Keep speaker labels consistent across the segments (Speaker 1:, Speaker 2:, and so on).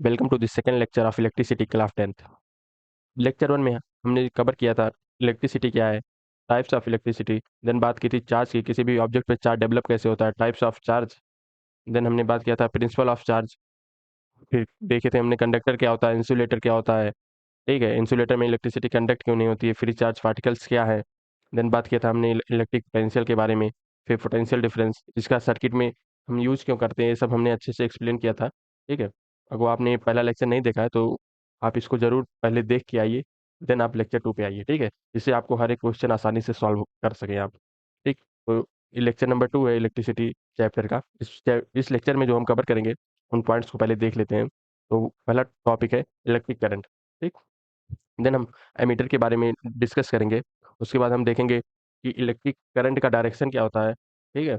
Speaker 1: Welcome to the second lecture of electricity class 10th। Lecture 1 में हमने cover किया था इलेक्ट्रिसिटी क्या है, टाइप्स ऑफ इलेक्ट्रिसिटी। देन बात की थी चार्ज की, किसी भी ऑब्जेक्ट पे चार्ज डेवलप कैसे होता है, टाइप्स ऑफ चार्ज। देन हमने बात किया था प्रिंसिपल ऑफ चार्ज। फिर देखे थे हमने कंडक्टर क्या होता है, इंसुलेटर क्या होता है। ठीक है, इंसुलेटर में इलेक्ट्रिसिटी कंडक्ट क्यों नहीं होती है, फ्री चार्ज पार्टिकल्स क्या है। देन बात किया था हमने इलेक्ट्रिक पोटेंशियल के बारे में। फिर पोटेंशियल डिफरेंस, इसका सर्किट में हम यूज़ क्यों करते हैं, ये सब हमने अच्छे से एक्सप्लेन किया था। ठीक है, अगर आपने पहला लेक्चर नहीं देखा है तो आप इसको ज़रूर पहले देख के आइए। देन आप लेक्चर 2 पे आइए, ठीक है, जिससे आपको हर एक क्वेश्चन आसानी से सॉल्व कर सकें आप। ठीक, तो ये लेक्चर नंबर 2 है इलेक्ट्रिसिटी चैप्टर का। इस लेक्चर में जो हम कवर करेंगे उन पॉइंट्स को पहले देख लेते हैं। तो पहला टॉपिक है इलेक्ट्रिक करंट। ठीक, देन हम एमीटर के बारे में डिस्कस करेंगे। उसके बाद हम देखेंगे कि इलेक्ट्रिक करंट का डायरेक्शन क्या होता है। ठीक है,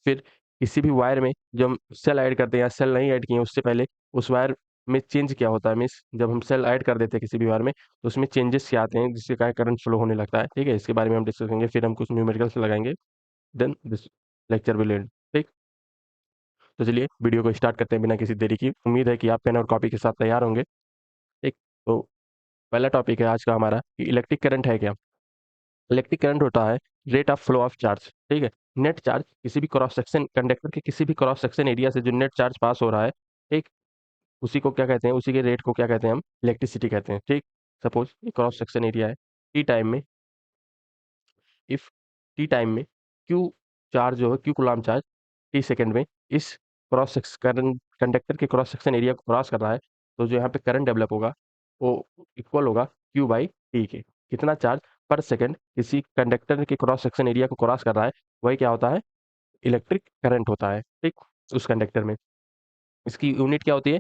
Speaker 1: फिर किसी भी वायर में जब हम सेल ऐड करते हैं या सेल नहीं ऐड किए उससे पहले उस वायर में चेंज क्या होता है, मीन्स जब हम सेल ऐड कर देते हैं किसी भी वायर में तो उसमें चेंजेस क्या आते हैं जिससे क्या करंट फ्लो होने लगता है। ठीक है, इसके बारे में हम डिस्कस करेंगे, फिर हम कुछ न्यूमेरिकल्स लगाएंगे। Then this lecture will end. ठीक, तो चलिए वीडियो को स्टार्ट करते हैं बिना किसी देरी की। उम्मीद है कि आप पेन और कॉपी के साथ तैयार होंगे। ठीक, तो पहला टॉपिक है आज का हमारा कि इलेक्ट्रिक करंट है क्या। इलेक्ट्रिक करंट होता है rate of flow of charge. ठीक है, नेट चार्ज, किसी भी क्रॉस सेक्शन कंडक्टर के किसी भी क्रॉस सेक्शन एरिया से जो नेट चार्ज पास हो रहा है, ठीक, उसी को क्या कहते हैं, उसी के रेट को क्या कहते हैं, हम इलेक्ट्रिसिटी कहते हैं। ठीक, सपोज ये क्रॉस सेक्शन एरिया है, टी टाइम में, इफ टी टाइम में क्यू चार्ज जो है, Q coulomb charge T second में इस क्रॉस सेक्शन कंडक्टर के क्रॉस सेक्शन एरिया को क्रॉस कर रहा है, तो जो यहाँ पे करंट डेवलप होगा वो इक्वल होगा क्यू बाई टी के। कितना चार्ज पर सेकंड किसी कंडक्टर के क्रॉस सेक्शन एरिया को क्रॉस कर रहा है, वही क्या होता है, इलेक्ट्रिक करंट होता है। ठीक, उस कंडक्टर में इसकी यूनिट क्या होती है,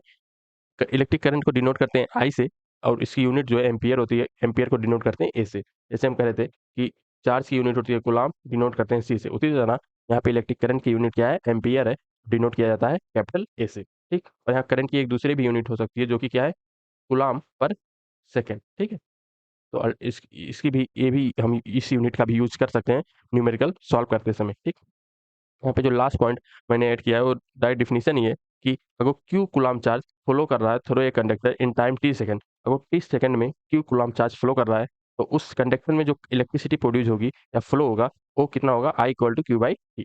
Speaker 1: इलेक्ट्रिक करंट को डिनोट करते हैं आई से, और इसकी यूनिट जो है एम्पियर होती है, एम्पियर को डिनोट करते हैं ए से। जैसे हम कह रहे थे कि चार्ज की यूनिट होती है कूलम्ब, डिनोट करते हैं सी से, उसी तरह यहाँ पे इलेक्ट्रिक करंट की यूनिट क्या है, एम्पियर है, डिनोट किया जाता है कैपिटल ए से। ठीक, और यहाँ करंट की एक दूसरी भी यूनिट हो सकती है जो कि क्या है, कूलम्ब पर सेकेंड। ठीक है, तो इसकी भी, ये भी हम इस यूनिट का भी यूज कर सकते हैं न्यूमेरिकल सॉल्व करते समय। ठीक, यहाँ पे जो लास्ट पॉइंट मैंने ऐड किया है वो डायरेक्ट डिफिनीशन ही है कि अगर क्यू कूलम्ब चार्ज फ्लो कर रहा है through a conductor in time T second, अगर टी सेकंड में क्यू कूलम्ब चार्ज फ्लो कर रहा है तो उस कंडक्टर में जो इलेक्ट्रिसिटी प्रोड्यूस होगी या फ्लो होगा वो कितना होगा, I equal to Q by T.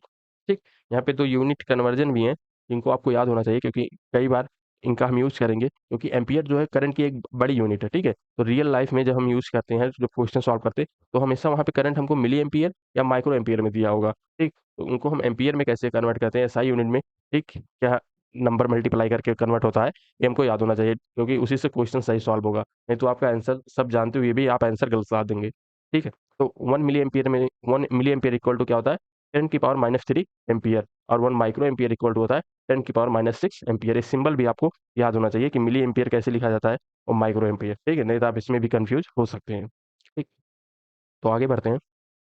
Speaker 1: ठीक, यहाँ पे तो यूनिट कन्वर्जन भी है, इनको आपको याद होना चाहिए क्योंकि कई बार इनका हम यूज़ करेंगे, क्योंकि एम्पियर जो है करंट की एक बड़ी यूनिट है। ठीक है, तो रियल लाइफ में जब हम यूज़ करते हैं, जब क्वेश्चन सॉल्व करते हैं, तो हमेशा वहाँ पे करंट हमको मिली एम्पियर या माइक्रो एम्पियर में दिया होगा। ठीक, तो उनको हम एम्पियर में कैसे कन्वर्ट करते हैं एसआई यूनिट में, ठीक, क्या नंबर मल्टीप्लाई करके कन्वर्ट होता है, ये हमको याद होना चाहिए क्योंकि उसी से क्वेश्चन सही सॉल्व होगा। नहीं तो आपका आंसर सब जानते हुए भी आप आंसर गलत ला देंगे। ठीक है, तो 1 मिली एम्पियर इक्वल टू क्या होता है, 10⁻³ एम्पियर, और 1 माइक्रो एम्पियर इक्वल टू होता है 10⁻⁶ एम्पियर। इस सिंबल भी आपको याद होना चाहिए कि मिली एम्पियर कैसे लिखा जाता है और माइक्रो एम्पियर। ठीक है, नहीं तो आप इसमें भी कंफ्यूज हो सकते हैं। ठीक, तो आगे बढ़ते हैं।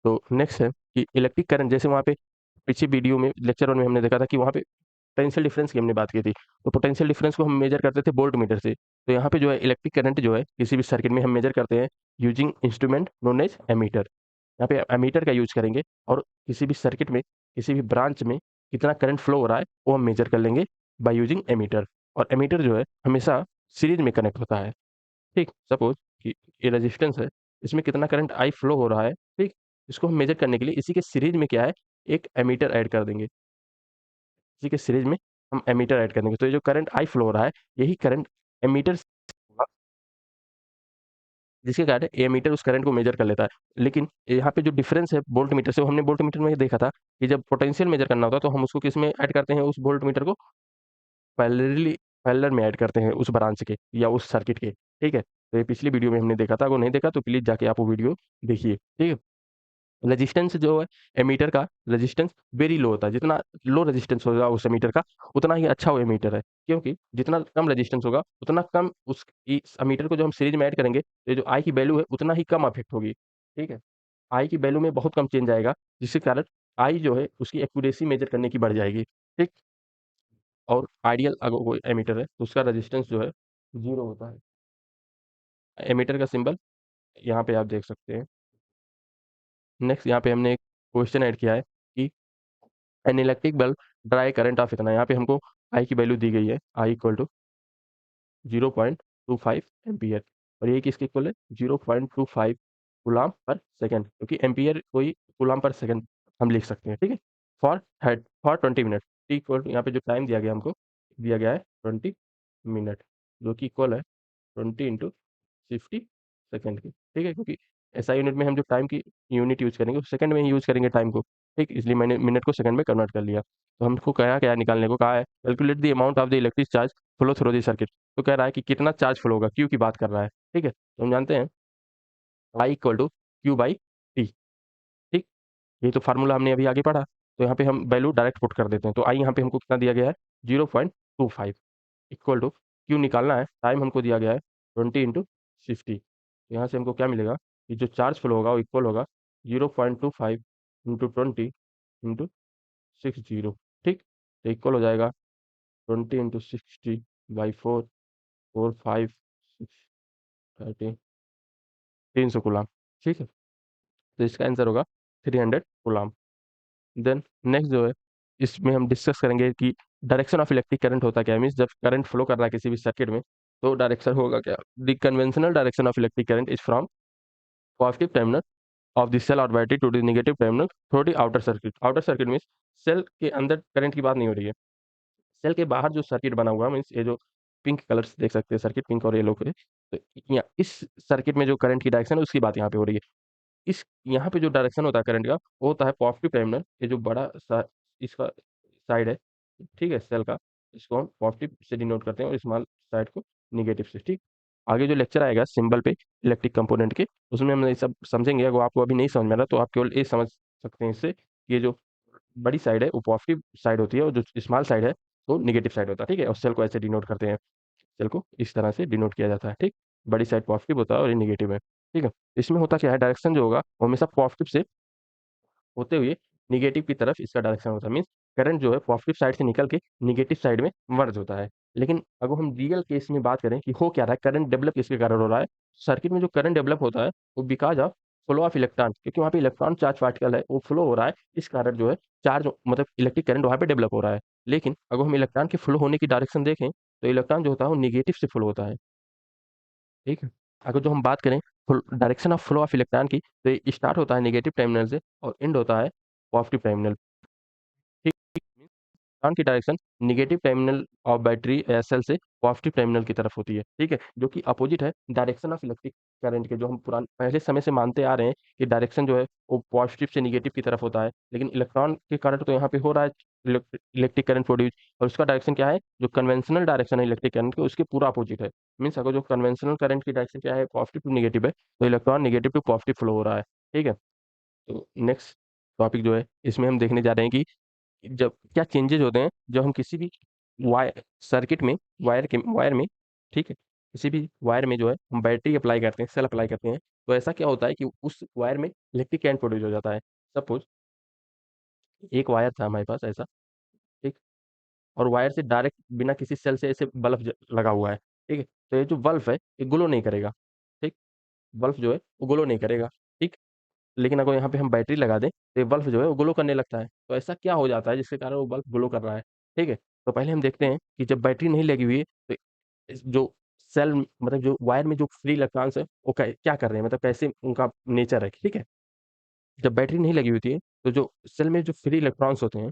Speaker 1: तो नेक्स्ट है कि इलेक्ट्रिक करंट, जैसे वहाँ पे पिछली वीडियो में लेक्चर 1 में हमने देखा था कि वहाँ पे पोटेंशियल डिफरेंस की हमने बात की थी, तो पोटेंशियल डिफरेंस को हम मेजर करते थे वोल्ट मीटर से। तो यहाँ पे जो है इलेक्ट्रिक करंट जो है किसी भी सर्किट में हम मेजर करते हैं using instrument known as ammeter. यहाँ पे एमीटर का यूज करेंगे और किसी भी सर्किट में किसी भी ब्रांच में कितना करंट फ्लो हो रहा है वो हम मेजर कर लेंगे बाय यूजिंग एमीटर। और एमीटर जो है हमेशा सीरीज में कनेक्ट होता है। ठीक, सपोज कि ये रेजिस्टेंस है, इसमें कितना करंट आई फ्लो हो रहा है। ठीक, इसको हम मेजर करने के लिए इसी के सीरीज में क्या है, एक एमीटर ऐड कर देंगे। इसी के सीरीज में हम एमीटर ऐड कर देंगे, तो ये जो करंट आई फ्लो हो रहा है यही करंट एमीटर से होगा, जिसके कारण ये एमीटर उस करंट को मेजर कर लेता है। लेकिन यहाँ पे जो डिफरेंस है वोल्ट मीटर से, वो हमने वोल्ट मीटर में देखा था कि जब पोटेंशियल मेजर करना होता है तो हम उसको किस में ऐड करते हैं, उस वोल्ट मीटर को पैरेलली पैरेलल में ऐड करते हैं उस ब्रांच के या उस सर्किट के। ठीक है, तो ये पिछली वीडियो में हमने देखा था, अगर नहीं देखा तो प्लीज जाके आप वो वीडियो देखिए। ठीक है, रेजिस्टेंस जो है एमीटर का, रेजिस्टेंस वेरी लो होता है, जितना लो रेजिस्टेंस होगा उस एमीटर का उतना ही अच्छा वो एमीटर है, क्योंकि जितना कम रेजिस्टेंस होगा उतना कम उस इस एमीटर को जो हम सीरीज में ऐड करेंगे, ये जो आई की वैल्यू है उतना ही कम अफेक्ट होगी। ठीक है, आई की वैल्यू में बहुत कम चेंज आएगा, जिसके कारण आई जो है उसकी एक्यूरेसी मेजर करने की बढ़ जाएगी। ठीक, और आइडियल अगर कोई एमीटर है तो उसका रेजिस्टेंस जो है जीरो होता है। एमीटर का सिंबल यहाँ पे आप देख सकते हैं। नेक्स्ट यहाँ पे हमने एक क्वेश्चन ऐड किया है कि an electric bulb dry current of इतना, यहाँ पे हमको आई की वैल्यू दी गई है, आई इक्वल टू 0.25 एम्पियर, और ये किसके इक्वल है 0.25 कूलाम पर सेकंड, क्योंकि एम्पियर कोई कूलाम पर सेकंड हम लिख सकते हैं, ठीक है। फॉर 20 मिनट, टी इक्वल यहाँ पे जो टाइम दिया गया हमको, दिया गया है 20 मिनट, जो कि इक्वल है 20 × 50 सेकंड की, ठीक है, क्योंकि ऐसा यूनिट में हम जो टाइम की यूनिट यूज़ करेंगे सेकंड में ही यूज़ करेंगे टाइम को, ठीक, इसलिए मैंने मिनट को सेकंड में कन्वर्ट कर लिया। तो हमको क्या क्या निकालने को कहा है, calculate the amount of the electric charge flow through the circuit, तो कह रहा है कि कितना चार्ज फ्लो होगा, क्यू की बात कर रहा है, ठीक है। तो हम जानते हैं I equal to Q by T, ठीक, ये तो फार्मूला हमने अभी आगे पढ़ा, तो यहाँ पे हम वैल्यू डायरेक्ट पुट कर देते हैं। तो आई यहाँ पे हमको कितना दिया गया है 0.25 इक्वल टू क्यू निकालना है, टाइम हमको दिया गया है 20 × 50, यहाँ से हमको क्या मिलेगा कि जो चार्ज फ्लो होगा वो इक्वल होगा 0.25 इंटू 20 × 60, ठीक, तो इक्वल हो जाएगा 20 × 60/4, 4 5 6 30, 300 कूलाम, ठीक है। तो इसका आंसर होगा 300 कूलाम। देन नेक्स्ट जो है, इसमें हम डिस्कस करेंगे कि डायरेक्शन ऑफ इलेक्ट्रिक करंट होता क्या है, मीन्स जब करंट फ्लो कर रहा है किसी भी सर्किट में तो डायरेक्शन होगा क्या। The conventional direction of electric current is from positive terminal of the cell और battery to the negative terminal through the outer circuit. Outer circuit means cell के अंदर करंट की बात नहीं हो रही है, सेल के बाहर जो सर्किट बना हुआ है, मीन्स ये जो पिंक कलर्स देख सकते हैं सर्किट, पिंक और येलो के, तो यहाँ इस सर्किट में जो करंट की डायरेक्शन है उसकी बात यहाँ पे हो रही है। इस यहाँ पे जो डायरेक्शन होता है करंट का वो होता है पॉजिटिव टर्मिनल, ये जो बड़ा सा इसका साइड है, ठीक है, सेल का, इसको हम पॉजिटिव से डिनोट करते हैं और स्मॉल साइड को निगेटिव से, ठीक। आगे जो लेक्चर आएगा सिंबल पे इलेक्ट्रिक कंपोनेंट के, उसमें हम ये सब समझेंगे। अगर आपको अभी नहीं समझ में आ रहा तो आप केवल ये समझ सकते हैं इससे कि ये जो बड़ी साइड है वो पॉजिटिव साइड होती है और जो स्मॉल साइड है वो निगेटिव साइड होता है, ठीक है, और सेल को ऐसे डिनोट करते हैं, सेल को इस तरह से डिनोट किया जाता है, ठीक। बड़ी साइड पॉजिटिव होता है और ये निगेटिव है, ठीक है। इसमें होता क्या है, डायरेक्शन जो होगा वो हमेशा पॉजिटिव से होते हुए निगेटिव की तरफ इसका डायरेक्शन होता है, मीन्स करंट जो है पॉजिटिव साइड से निकल के निगेटिव साइड में मर्ज होता है। लेकिन अगर हम रियल केस में बात करें कि हो क्या रहा है, करंट डेवलप किसके कारण हो रहा है, सर्किट में जो करंट डेवलप होता है वो because of flow of electron, क्योंकि वहाँ पे इलेक्ट्रॉन चार्ज पार्टिकल है वो फ्लो हो रहा है, इस कारण जो है चार्ज मतलब इलेक्ट्रिक करंट वहाँ पे डेवलप हो रहा है। लेकिन अगर हम इलेक्ट्रॉन के फ्लो होने की डायरेक्शन देखें तो इलेक्ट्रॉन जो होता है वो निगेटिव से फ्लो होता है, ठीक है। अगर जो हम बात करें direction of flow of electron की, तो ये स्टार्ट होता है नेगेटिव टर्मिनल से और एंड होता है पॉजिटिव टर्मिनल, ठीक। इलेक्ट्रॉन की direction negative terminal of battery या सेल से पॉजिटिव टर्मिनल की तरफ होती है, ठीक है, जो कि अपोजिट है डायरेक्शन ऑफ इलेक्ट्रिक करंट के, जो हम पुराने पहले समय से मानते आ रहे हैं कि डायरेक्शन जो है वो पॉजिटिव से निगेटिव की तरफ होता है। लेकिन इलेक्ट्रॉन के करंट तो यहाँ पे हो रहा है इलेक्ट्रिक करंट प्रोड्यूस, और उसका डायरेक्शन क्या है, जो कन्वेंशनल डायरेक्शन है इलेक्ट्रिक करंट के उसके पूरा अपोजिट है। मीन्स अगर जो कन्वेंशनल करंट की डायरेक्शन क्या है पॉजिटिव टू निगेटिव है, तो electron negative to positive flow हो रहा है, ठीक है। तो नेक्स्ट टॉपिक जो है इसमें हम देखने जा रहे हैं कि जब क्या चेंजेज होते हैं जब हम किसी भी वायर सर्किट में वायर में, ठीक है, किसी भी वायर में जो है हम बैटरी अप्लाई करते हैं, सेल अप्लाई करते हैं, तो ऐसा क्या होता है कि उस वायर में इलेक्ट्रिक करंट प्रोड्यूस हो जाता है। सपोज एक वायर था हमारे पास ऐसा, ठीक, और वायर से डायरेक्ट बिना किसी सेल से ऐसे बल्ब लगा हुआ है, ठीक है, तो ये जो बल्ब है ये ग्लो नहीं करेगा, ठीक, बल्ब जो है वो ग्लो नहीं करेगा, ठीक। लेकिन अगर यहाँ पे हम बैटरी लगा दें तो ये बल्ब जो है वो ग्लो करने लगता है। तो ऐसा क्या हो जाता है जिसके कारण वो बल्ब ग्लो कर रहा है, ठीक है। तो पहले हम देखते हैं कि जब बैटरी नहीं लगी हुई है तो जो सेल मतलब जो वायर में जो फ्री इलेक्ट्रॉन्स है वो क्या कर रहे हैं, मतलब कैसे उनका नेचर है, ठीक है। जब बैटरी नहीं लगी होती है तो जो सेल में जो फ्री इलेक्ट्रॉन्स होते हैं,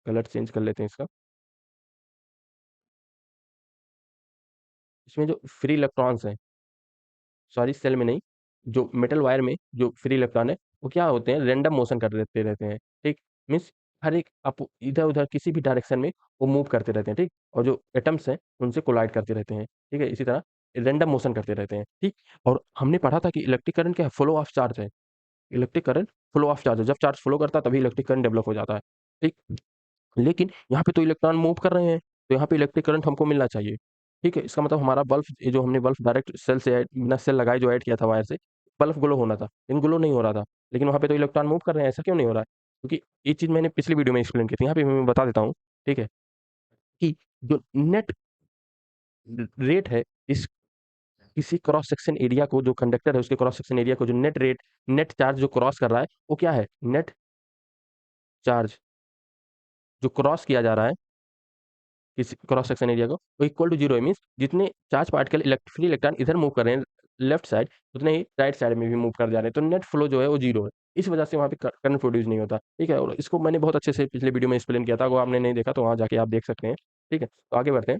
Speaker 1: कलर चेंज कर लेते हैं इसका, इसमें जो फ्री इलेक्ट्रॉन्स हैं, सॉरी सेल में नहीं, जो मेटल वायर में जो फ्री इलेक्ट्रॉन है वो क्या होते हैं, रैंडम मोशन कर देते रहते हैं, ठीक। मीन्स हर एक आप इधर उधर किसी भी डायरेक्शन में वो मूव करते रहते हैं, ठीक, और जो एटम्स हैं उनसे कोलाइड करते रहते हैं, ठीक है, इसी तरह रैंडम मोशन करते रहते हैं, ठीक। और हमने पढ़ा था कि इलेक्ट्रिक करंट क्या है, फ्लो ऑफ चार्ज है, electric current flow of charge है, जब चार्ज फ्लो करता है तभी इलेक्ट्रिक करंट डेवलप हो जाता है, ठीक। लेकिन यहाँ पे तो इलेक्ट्रॉन मूव कर रहे हैं तो यहाँ पे इलेक्ट्रिक करंट हमको मिलना चाहिए, ठीक है। इसका मतलब हमारा बल्ब, ये जो हमने बल्ब डायरेक्ट सेल से बिना सेल लगाए जो ऐड किया था वायर से, बल्ब ग्लो होना था लेकिन ग्लो नहीं हो रहा था। लेकिन वहाँ पे तो इलेक्ट्रॉन मूव कर रहे हैं, ऐसा क्यों नहीं हो रहा है, क्योंकि ये चीज़ मैंने पिछली वीडियो में एक्सप्लेन की थी, यहाँ पे मैं बता देता हूँ, ठीक है, कि जो नेट रेट है इस किसी क्रॉस सेक्शन एरिया को, जो कंडक्टर है उसके क्रॉस सेक्शन एरिया को जो नेट चार्ज जो क्रॉस कर रहा है वो क्या है, नेट चार्ज जो क्रॉस किया जा रहा है, किसी क्रॉस सेक्शन एरिया को, वो इक्वल टू जीरो है, मीन्स जितने चार्ज पार्टिकल फ्री इलेक्ट्रॉन इधर मूव कर रहे हैं लेफ्ट साइड, उतने ही राइट साइड में भी मूव कर जा रहे हैं, तो नेट फ्लो जो है वो जीरो है। इस वजह से वहाँ पे करंट प्रोड्यूस नहीं होता, ठीक है। और इसको मैंने बहुत अच्छे से पिछले वीडियो में एक्सप्लेन किया था, अगर आपने नहीं देखा तो वहाँ जाके आप देख सकते हैं, ठीक है। तो आगे बढ़ते हैं।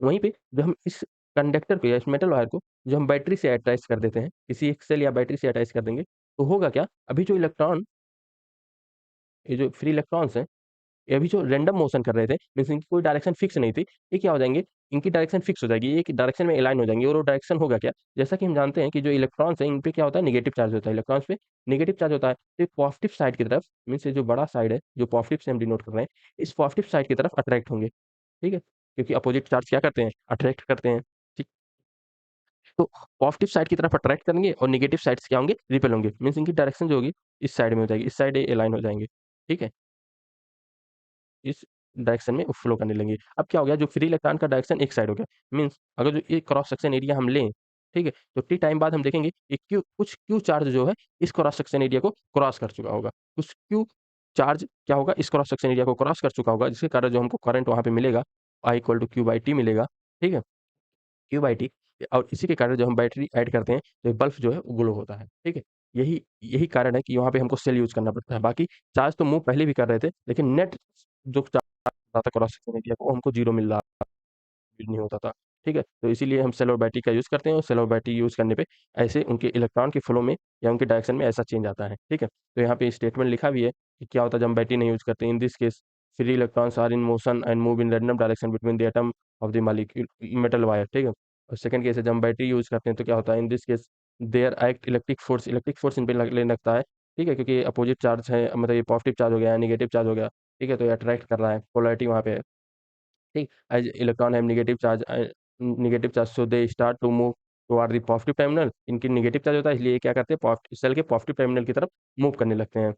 Speaker 1: वहीं पे जब हम इस कंडक्टर को या इस मेटल वायर को जो हम बैटरी से अटैच कर देते हैं, किसी एक सेल या बैटरी से अटैच कर देंगे, तो होगा क्या, अभी जो इलेक्ट्रॉन, ये जो फ्री इलेक्ट्रॉन्स हैं, ये अभी जो रैंडम मोशन कर रहे थे, मीन्स इनकी कोई डायरेक्शन फिक्स नहीं थी, ये क्या हो जाएंगे, इनकी डायरेक्शन फिक्स हो जाएगी, एक डायरेक्शन में अलाइन हो जाएंगे। और वो डायरेक्शन होगा क्या, जैसा कि हम जानते हैं कि जो इलेक्ट्रॉन्स हैं इन पे क्या होता है, नेगेटिव चार्ज होता है, इलेक्ट्रॉन्स पे नेगेटिव चार्ज होता है, तो ये पॉजिटिव साइड की तरफ, मीन्स ये जो बड़ा साइड है जो पॉजिटिव से हम डिनोट कर रहे हैं, इस पॉजिटिव साइड की तरफ अट्रैक्ट होंगे, ठीक है, क्योंकि अपोजिट चार्ज क्या करते हैं, अट्रैक्ट करते हैं, ठीक। तो पॉजिटिव साइड की तरफ अट्रैक्ट करेंगे और नेगेटिव साइड से क्या होंगे, रिपेल होंगे, मीन्स इनकी डायरेक्शन जो होगी इस साइड में हो जाएगी, इस साइड ये अलाइन हो जाएंगे, ठीक है, इस डायरेक्शन में फ्लो करने लगेंगे। अब क्या हो गया, जो फ्री इलेक्ट्रॉन का डायरेक्शन एक साइड हो गया, मीन्स अगर जो ये क्रॉस सेक्शन एरिया हम लें, ठीक है, तो टी टाइम बाद हम देखेंगे कि क्यू चार्ज जो है इस क्रॉस सेक्शन एरिया को क्रॉस कर चुका होगा, कुछ क्यू चार्ज क्या होगा, इस क्रॉस सेक्शन एरिया को क्रॉस कर चुका होगा, जिसके कारण जो हमको करंट वहाँ पे मिलेगा, I equal to Q by T मिलेगा, ठीक है, क्यू बाई टी। और इसी के कारण जब हम बैटरी ऐड करते हैं तो बल्ब जो है वो ग्लो होता है, ठीक है। यही यही कारण है कि वहाँ पे हमको सेल यूज करना पड़ता है। बाकी चार्ज तो मूव पहले भी कर रहे थे, लेकिन नेट जो चार्ज था क्रॉस सेक्शन एरिया को हमको जीरो मिल रहा, यूज नहीं होता था, ठीक है। तो इसीलिए हम सेल और बैटरी का यूज़ करते हैं, और सेल और बैटरी यूज़ करने पे ऐसे उनके इलेक्ट्रॉन के फ्लो में या उनके डायरेक्शन में ऐसा चेंज आता है, ठीक है। तो यहाँ पे स्टेटमेंट लिखा भी है कि क्या होता है जब हम बैटरी नहीं यूज़ करते, in this case free electrons are in motion and move in random direction between the atom of the molecule metal wire, ठीक है। और सेकंड केस है जब हम बैटरी यूज़ करते हैं तो क्या होता है, in this case there act electric force इन पे लगने लगता है, ठीक है, क्योंकि अपोजिट चार्ज है, मतलब ये पॉजिटिव चार्ज हो गया, नेगेटिव चार्ज हो गया, ठीक है, तो ये अट्रैक्ट कर रहा है, पोलैरिटी वहाँ पे है, ठीक। As electron have negative charge so they start to move toward the positive terminal, इनकी नेगेटिव चार्ज होता है, इसलिए ये क्या करते हैं, सेल के पॉजिटिव टर्मिनल की तरफ मूव करने लगते हैं,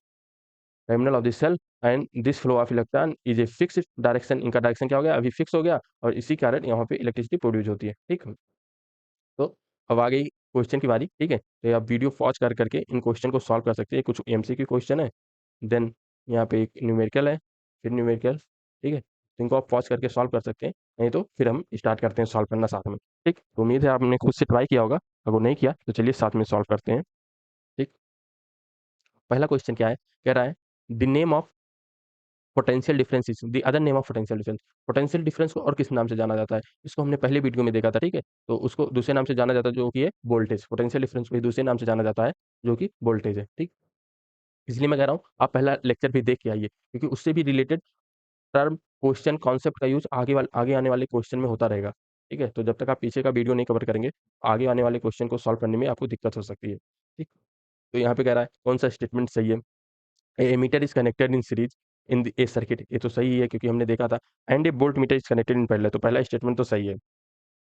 Speaker 1: terminal of the cell, and this flow of electron is a fixed direction, इनका डायरेक्शन क्या हो गया, अभी फिक्स हो गया, और इसी कारण यहाँ पे इलेक्ट्रिसिटी प्रोड्यूस होती है, ठीक है। तो अब आ गई क्वेश्चन की बारी, ठीक है, तो आप वीडियो पॉज कर करके इन क्वेश्चन को सॉल्व कर सकते हैं, कुछ एमसीक्यू क्वेश्चन है, देन यहाँ पे एक न्यूमेरिकल है, फिर न्यूमेरिकल, ठीक है, तो इनको आप पॉज करके सॉल्व कर सकते हैं, नहीं तो फिर हम स्टार्ट करते हैं सॉल्व करना साथ में, ठीक। तो उम्मीद है आपने खुद से ट्राई किया होगा, अगर नहीं किया तो चलिए साथ में सॉल्व करते हैं, ठीक। पहला क्वेश्चन क्या है, कह रहा है the name of potential difference is the other name of potential difference, potential difference को और किस नाम से जाना जाता है, इसको हमने पहले वीडियो में देखा था, ठीक है। तो उसको दूसरे नाम से जाना जाता है जो कि है वोल्टेज, पोटेंशियल डिफरेंस को ही दूसरे नाम से जाना जाता है जो कि वोल्टेज है, ठीक। इसलिए मैं कह रहा हूँ आप पहला लेक्चर भी देख के आइए, क्योंकि उससे भी रिलेटेड टर्म, क्वेश्चन, कॉन्सेप्ट का यूज़ आगे आने वाले क्वेश्चन में होता रहेगा, ठीक है। तो जब तक आप पीछे का वीडियो नहीं कवर करेंगे, आगे आने वाले क्वेश्चन को सॉल्व करने में आपको दिक्कत हो सकती है, ठीक। तो यहाँ पे कह रहा है कौन सा स्टेटमेंट सही है, a ammeter is connected in series in the a circuit, ये तो सही है क्योंकि हमने देखा था, and a voltmeter is connected in parallel, तो पहला स्टेटमेंट तो सही है।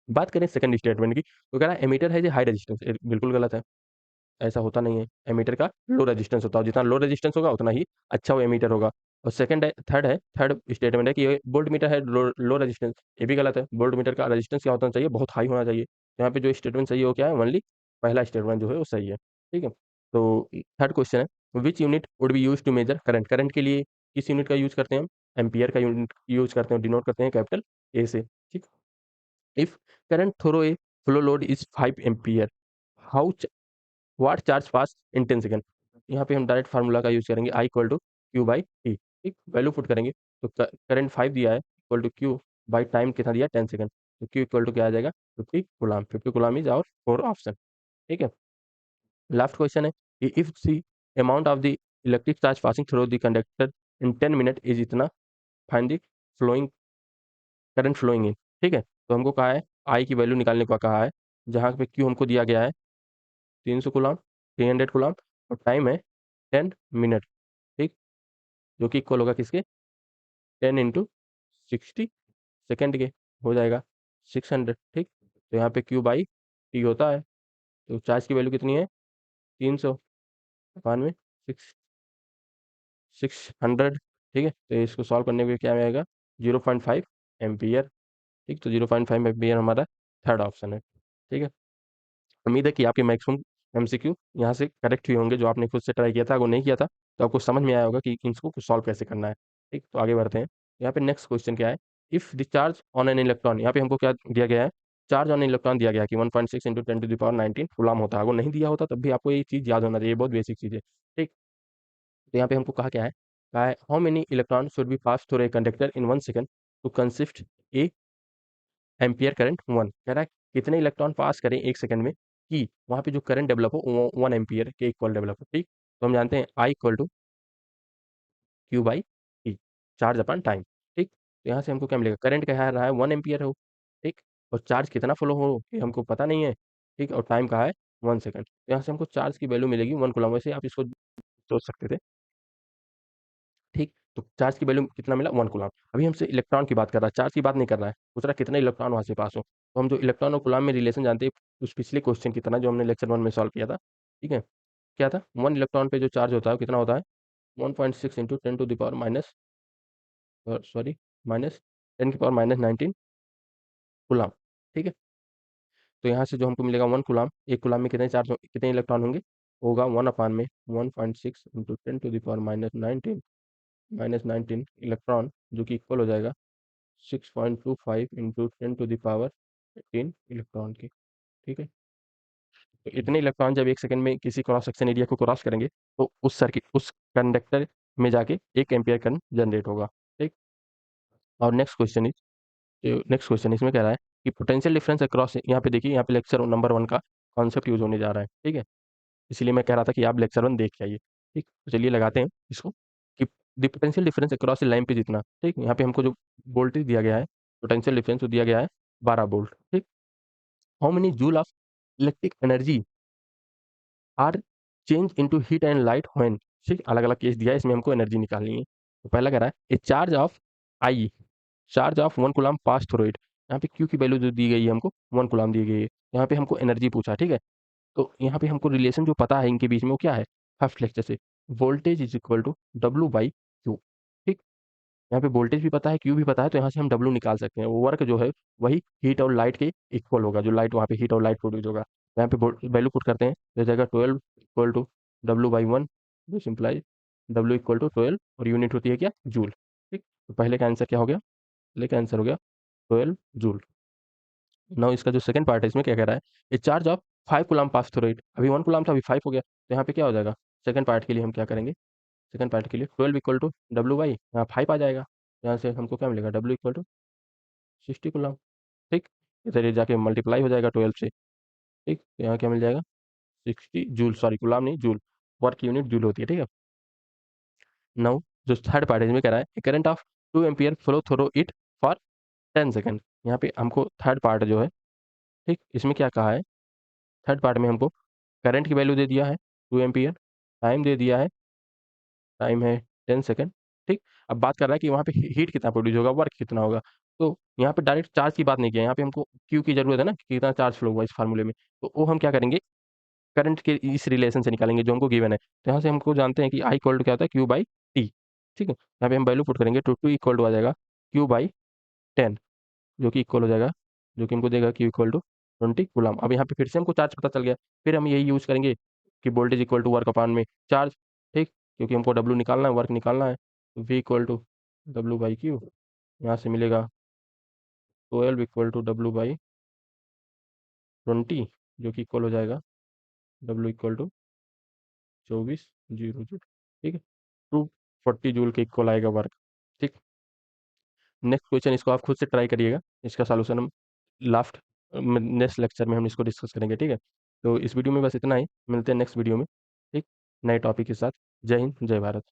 Speaker 1: बात करें सेकंड स्टेटमेंट की, तो कह रहा है एमीटर है जो हाई रेजिस्टेंस, बिल्कुल गलत है, ऐसा होता नहीं है, एमीटर का लो रेजिस्टेंस होता है, जितना लो रेजिस्टेंस होगा उतना ही अच्छा वो एमीटर होगा। और सेकंड है, थर्ड स्टेटमेंट है कि ये वोल्ट मीटर है लो रेजिस्टेंस, ये भी गलत है, वोल्ट मीटर का रेजिस्टेंस क्या होना चाहिए, बहुत हाई होना चाहिए। यहाँ पे जो स्टेटमेंट सही हो क्या है, ओनली पहला स्टेटमेंट जो है वो सही है, ठीक है। तो थर्ड क्वेश्चन है which unit would be use to measure current, current के लिए किस यूनिट का यूज करते हैं हम, एम्पियर का यूनिट यूज करते हैं, डिनोट करते हैं कैपिटल ए से, ठीक। If current through a flow load is 5 ampere, how what charge pass in 10 second, यहाँ पे हम डायरेक्ट फार्मूला का यूज करेंगे, I equal to Q by T, ठीक, वैल्यू पुट करेंगे, तो करंट 5 दिया है equal to Q by time कितना दिया 10 सेकंड, तो क्यू इक्वल टू क्या आ जाएगा 50 coulomb, 50 coulomb is our four option, ठीक है। लास्ट क्वेश्चन है कि if the amount of the electric charge passing through the conductor in 10 minute is इतना, find the flowing current flowing in, ठीक है। तो हमको कहा है आई की वैल्यू निकालने को कहा है, जहाँ पे क्यू हमको दिया गया है 300 गुलाम, 300 गुलाम, और टाइम है 10 मिनट, ठीक, जो कि इक्वल होगा किसके, 10 × 60 सेकेंड के, हो जाएगा 600, ठीक। तो यहाँ पे क्यू बाई टी होता है, तो चार्ज की वैल्यू कितनी है 392, 600, ठीक है। तो इसको सॉल्व करने के क्या आएगा 0.5 एम्पियर, ठीक। तो 0.5 एम्पियर हमारा थर्ड ऑप्शन है, ठीक है। उम्मीद है कि आपके मैक्सिमम एमसीक्यू यहाँ से करेक्ट हुए होंगे, जो आपने खुद से ट्राई किया था, अगर नहीं किया था तो आपको समझ में आया होगा कि इसको सॉल्व कैसे करना है, ठीक। तो आगे बढ़ते हैं, यहाँ पे नेक्स्ट क्वेश्चन क्या है, if the charge on an electron, यहाँ पे हमको क्या दिया गया है, चार्ज ऑन इलेक्ट्रॉन दिया गया है कि 1.6 into 10 to the power 19 coulomb होता है। अगर नहीं दिया होता तब भी आपको ये चीज़ याद होना चाहिए, बहुत बेसिक चीज़ है। ठीक, तो यहाँ पे हमको कहा क्या है, कहा है how many electron should be pass through a conductor in 1 second to consist a ampere current 1। कह रहा है कितने इलेक्ट्रॉन पास करें 1 सेकंड में कि वहाँ पे जो करंट डेवलप हो वो 1 एम्पियर के इक्वल डेवलप हो। ठीक, तो हम जानते हैं I equal to Q by T, charge upon time. ठीक, तो यहाँ से हमको क्या मिलेगा, करंट कह रहा है 1 एम्पियर हो। ठीक, और चार्ज कितना फ्लो हो ये हमको पता नहीं है। ठीक, और टाइम कहा है 1 सेकंड, तो यहाँ से हमको चार्ज की वैल्यू मिलेगी 1 कूलम। वैसे आप इसको सोच सकते थे। ठीक, तो चार्ज की वैल्यू कितना मिला, 1 कूलम। अभी हमसे इलेक्ट्रॉन की बात कर रहा है, चार्ज की बात नहीं कर रहा है, पूछ रहा है कितने इलेक्ट्रॉन वहाँ से पास हो। तो हम जो इलेक्ट्रॉन और कूलम में रिलेशन जानते हैं उस पिछले क्वेश्चन की तरह जो हमने लेक्चर 1 में सॉल्व किया था। ठीक है, क्या था, 1 इलेक्ट्रॉन पे जो चार्ज होता है वो कितना होता है, 1.6 into 10 to the power minus, sorry, minus 10 की पावर -19 कूलम। ठीक है, तो यहाँ से जो हमको मिलेगा 1 कूलम, 1 कूलम में कितने चार्ज कितने इलेक्ट्रॉन होंगे, होगा 1 अपान में 1.6 into 10 to the power -19 electron, जो कि इक्वल हो जाएगा 6.25 into 10 to the power 18 electron की। ठीक है, तो इतने इलेक्ट्रॉन जब 1 सेकंड में किसी क्रॉस सेक्शन एरिया को क्रॉस करेंगे तो उस सर्किट, उस कंडक्टर में जाके 1 एम्पियर करंट जनरेट होगा। ठीक, और नेक्स्ट क्वेश्चन इसमें कह रहा है कि पोटेंशियल डिफरेंस अक्रॉस, यहाँ पे देखिए, यहाँ पे लेक्चर नंबर 1 का कॉन्सेप्ट यूज होने जा रहा है। ठीक है, इसीलिए मैं कह रहा था कि आप लेक्चर 1 देख के आइए। ठीक, तो चलिए लगाते हैं इसको कि the potential difference across A line पे जितना। ठीक, यहाँ पे हमको जो वोल्टेज दिया गया है, पोटेंशियल डिफरेंस तो दिया गया है 12 वोल्ट। ठीक, how many joule of electric energy are change into heat and light when. ठीक, अलग अलग केस दिया है, इसमें हमको एनर्जी निकालनी है। तो पहला कह रहा है ए charge of I, charge of 1 coulomb pass through it. यहाँ पे क्यू की वैल्यू जो दी गई है हमको 1 कूलम दी गई है, यहाँ पे हमको एनर्जी पूछा। ठीक है, तो यहाँ पे हमको रिलेशन जो पता है इनके बीच में वो क्या है, फर्स्ट लेक्चर से, voltage is equal to W by Q. ठीक, यहाँ पे वोल्टेज भी पता है, क्यू भी पता है, तो यहाँ से हम डब्ल्यू निकाल सकते हैं। वो वर्क जो है वही हीट और लाइट के इक्वल होगा, जो लाइट वहाँ पे हीट और लाइट प्रोड्यूस होगा। तो यहाँ पे वैल्यू पुट करते हैं, तो जाएगा 12 इक्वल टू डब्ल्यू बाई 1, जो सिंप्लाई डब्ल्यू इक्वल टू 12, और यूनिट होती है क्या, जूल। ठीक, तो पहले का आंसर क्या हो गया, पहले का आंसर हो गया 12 जूल। नाउ इसका जो सेकंड पार्ट है इसमें क्या कह रहा है, ए charge of 5 coulomb pass through it. अभी 1 कूलम था, अभी 5 हो गया, तो यहाँ पे क्या हो जाएगा, सेकंड पार्ट के लिए हम क्या करेंगे, सेकंड पार्ट के लिए 12 इक्वल टू डब्ल्यू बाई यहाँ 5 आ जाएगा। यहाँ से हमको क्या मिलेगा, डब्ल्यू इक्वल टू 60 कूलम। ठीक, इधर ये जाके मल्टीप्लाई हो जाएगा 12 से। ठीक, तो यहाँ क्या मिल जाएगा, 60 जूल, सॉरी कूलम नहीं, जूल, वर्क यूनिट जूल होती है। ठीक है, नाउ जो थर्ड पार्ट है इसमें कह रहा है current of 2 ampere flow through it for 10 second. यहाँ पे हमको थर्ड पार्ट जो है, ठीक, इसमें क्या कहा है, थर्ड पार्ट में हमको करंट की वैल्यू दे दिया है 2 एम्पियर, टाइम दे दिया है, टाइम है 10 सेकंड। ठीक, अब बात कर रहा है कि वहाँ पे हीट कितना प्रोड्यूस होगा, वर्क कितना होगा। तो यहाँ पे डायरेक्ट चार्ज की बात नहीं किया, यहाँ पे हमको क्यू की जरूरत है ना, कि कितना चार्ज फ्लो हुआ इस फार्मूले में। तो वो हम क्या करेंगे, करंट के इस रिलेशन से निकालेंगे जो हमको गिवन है। तो यहाँ से हमको जानते हैं कि आई इक्वल टू क्या होता है, क्यू बाई टी। ठीक है, यहाँ पे हम वैल्यू पुट करेंगे, टू टू इक्वल टू आ जाएगा क्यू बाई 10, जो कि इक्वल हो जाएगा, जो कि हमको देगा क्यू इक्वल टू 20 कूलम। अब यहाँ पे फिर से हमको चार्ज पता चल गया, फिर हम यही यूज़ करेंगे कि वोल्टेज इक्वल टू वर्क अपान में चार्ज। ठीक, क्योंकि हमको डब्ल्यू निकालना है, वर्क निकालना है, तो V equal to W by Q, यहाँ से मिलेगा 12 इक्वल टू डब्ल्यू बाई 20, जो कि इक्वल हो जाएगा W equal to 24 zero joule. ठीक है, 240 जूल के इक्वल आएगा वर्क। ठीक, नेक्स्ट क्वेश्चन इसको आप खुद से ट्राई करिएगा, इसका सॉल्यूशन हम लास्ट नेक्स्ट लेक्चर में हम इसको डिस्कस करेंगे। ठीक है, तो इस वीडियो में बस इतना ही, मिलते हैं नेक्स्ट वीडियो में। ठीक, नए टॉपिक के साथ। जय हिंद, जय भारत।